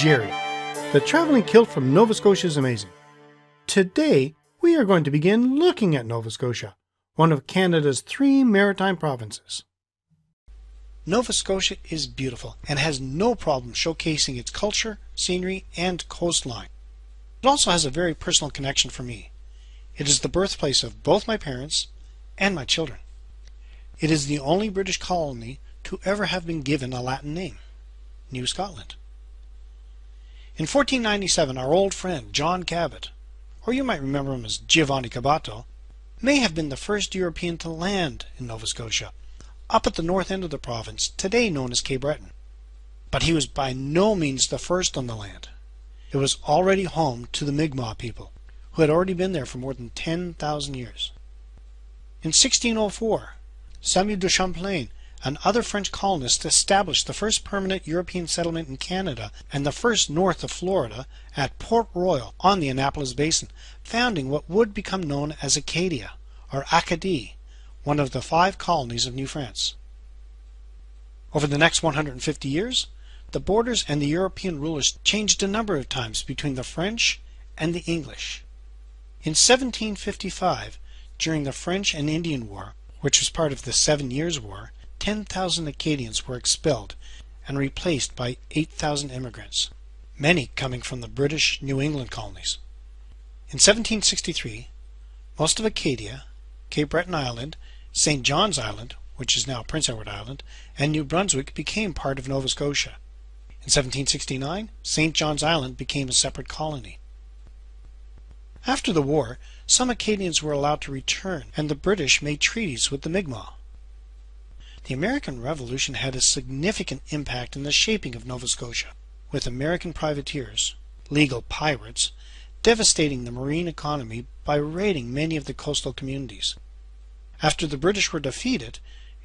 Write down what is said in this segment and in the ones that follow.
Jerry. The traveling kilt from Nova Scotia is amazing. Today, we are going to begin looking at Nova Scotia, one of Canada's 3 maritime provinces. Nova Scotia is beautiful and has no problem showcasing its culture, scenery, and coastline. It also has a very personal connection for me. It is the birthplace of both my parents and my children. It is the only British colony to ever have been given a Latin name, New Scotland. In 1497, our old friend John Cabot, or you might remember him as Giovanni Caboto, may have been the first European to land in Nova Scotia, up at the north end of the province, today known as Cape Breton. But he was by no means the first on the land. It was already home to the Mi'kmaq people, who had already been there for more than 10,000 years. In 1604, Samuel de Champlain and other French colonists established the first permanent European settlement in Canada and the first north of Florida at Port Royal on the Annapolis Basin, founding what would become known as Acadia, or Acadie, one of the 5 colonies of New France. Over the next 150 years, the borders and the European rulers changed a number of times between the French and the English. In 1755, during the French and Indian War, which was part of the 7 Years' War, 10,000 Acadians were expelled and replaced by 8,000 immigrants, many coming from the British New England colonies. In 1763, most of Acadia, Cape Breton Island, St. John's Island, which is now Prince Edward Island, and New Brunswick became part of Nova Scotia. In 1769, St. John's Island became a separate colony. After the war, some Acadians were allowed to return, and the British made treaties with the Mi'kmaq. The American Revolution had a significant impact in the shaping of Nova Scotia, with American privateers, legal pirates, devastating the marine economy by raiding many of the coastal communities. After the British were defeated,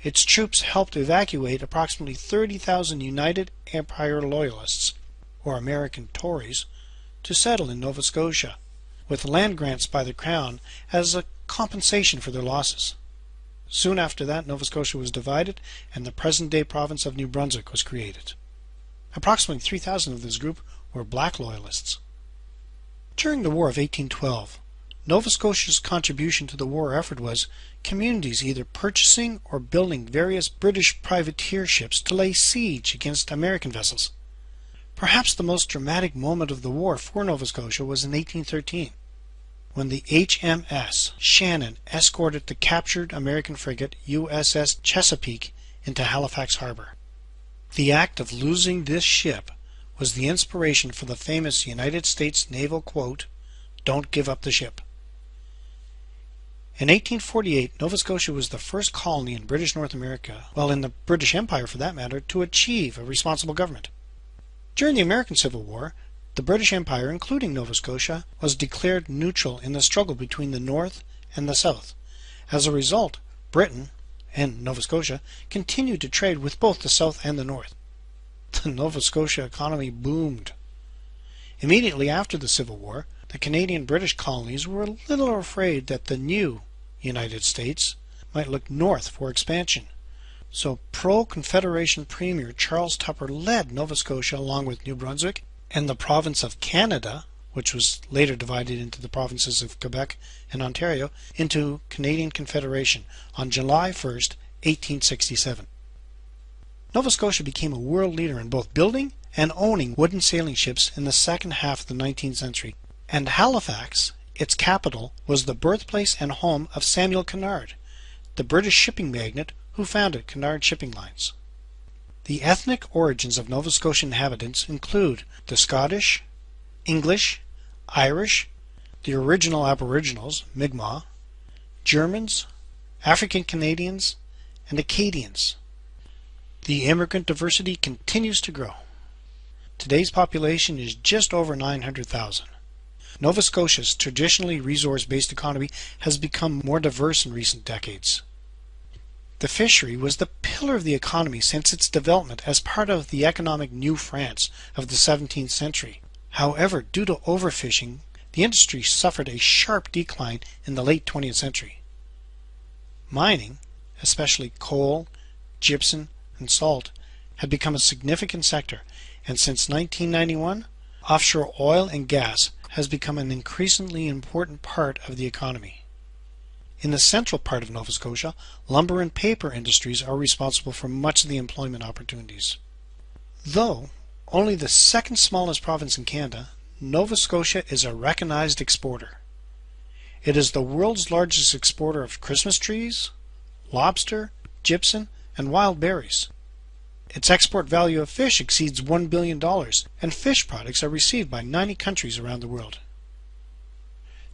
its troops helped evacuate approximately 30,000 United Empire Loyalists, or American Tories, to settle in Nova Scotia, with land grants by the Crown as a compensation for their losses. Soon after that, Nova Scotia was divided, and the present-day province of New Brunswick was created. Approximately 3,000 of this group were black loyalists. During the War of 1812, Nova Scotia's contribution to the war effort was communities either purchasing or building various British privateer ships to lay siege against American vessels. Perhaps the most dramatic moment of the war for Nova Scotia was in 1813, when the HMS Shannon escorted the captured American frigate USS Chesapeake into Halifax Harbor. The act of losing this ship was the inspiration for the famous United States naval quote, "Don't give up the ship." In 1848, Nova Scotia was the first colony in British North America, well, in the British Empire for that matter, to achieve a responsible government. During the American Civil War, the British Empire, including Nova Scotia, was declared neutral in the struggle between the North and the South. As a result, Britain and Nova Scotia continued to trade with both the South and the North. The Nova Scotia economy boomed. Immediately after the Civil War, the Canadian-British colonies were a little afraid that the new United States might look north for expansion. So pro-Confederation Premier Charles Tupper led Nova Scotia along with New Brunswick and the province of Canada, which was later divided into the provinces of Quebec and Ontario, into Canadian Confederation on July 1st, 1867. Nova Scotia became a world leader in both building and owning wooden sailing ships in the second half of the 19th century, and Halifax, its capital, was the birthplace and home of Samuel Cunard, the British shipping magnate who founded Cunard Shipping Lines. The ethnic origins of Nova Scotian inhabitants include the Scottish, English, Irish, the original Aboriginals, Mi'kmaq, Germans, African Canadians, and Acadians. The immigrant diversity continues to grow. Today's population is just over 900,000. Nova Scotia's traditionally resource-based economy has become more diverse in recent decades. The fishery was the pillar of the economy since its development as part of the economic New France of the 17th century. However, due to overfishing, the industry suffered a sharp decline in the late 20th century. Mining, especially coal, gypsum, and salt, had become a significant sector, and since 1991, offshore oil and gas has become an increasingly important part of the economy. In the central part of Nova Scotia, lumber and paper industries are responsible for much of the employment opportunities. Though only the second smallest province in Canada, Nova Scotia is a recognized exporter. It is the world's largest exporter of Christmas trees, lobster, gypsum, and wild berries. Its export value of fish exceeds $1 billion, and fish products are received by 90 countries around the world.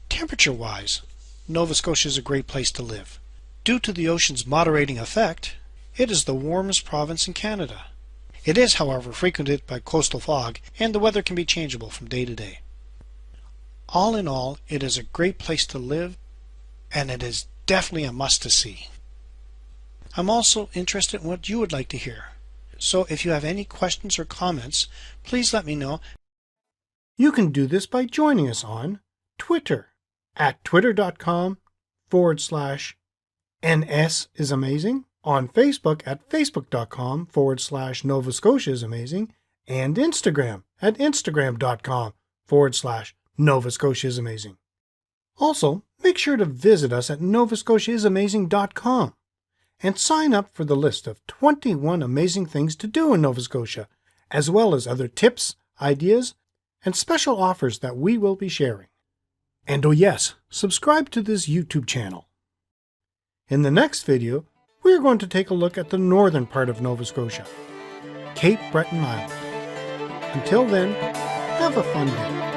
Temperature-wise, Nova Scotia is a great place to live. Due to the ocean's moderating effect, it is the warmest province in Canada. It is, however, frequented by coastal fog, and the weather can be changeable from day to day. All in all, it is a great place to live, and it is definitely a must to see. I'm also interested in what you would like to hear. So if you have any questions or comments, please let me know. You can do this by joining us on Twitter at twitter.com/NSIsAmazing, on Facebook at facebook.com/Nova Scotia is Amazing, and Instagram at instagram.com/Nova Scotia is Amazing. Also, make sure to visit us at novascotiaisamazing.com and sign up for the list of 21 amazing things to do in Nova Scotia, as well as other tips, ideas, and special offers that we will be sharing. And oh yes, subscribe to this YouTube channel. In the next video, we are going to take a look at the northern part of Nova Scotia, Cape Breton Island. Until then, have a fun day.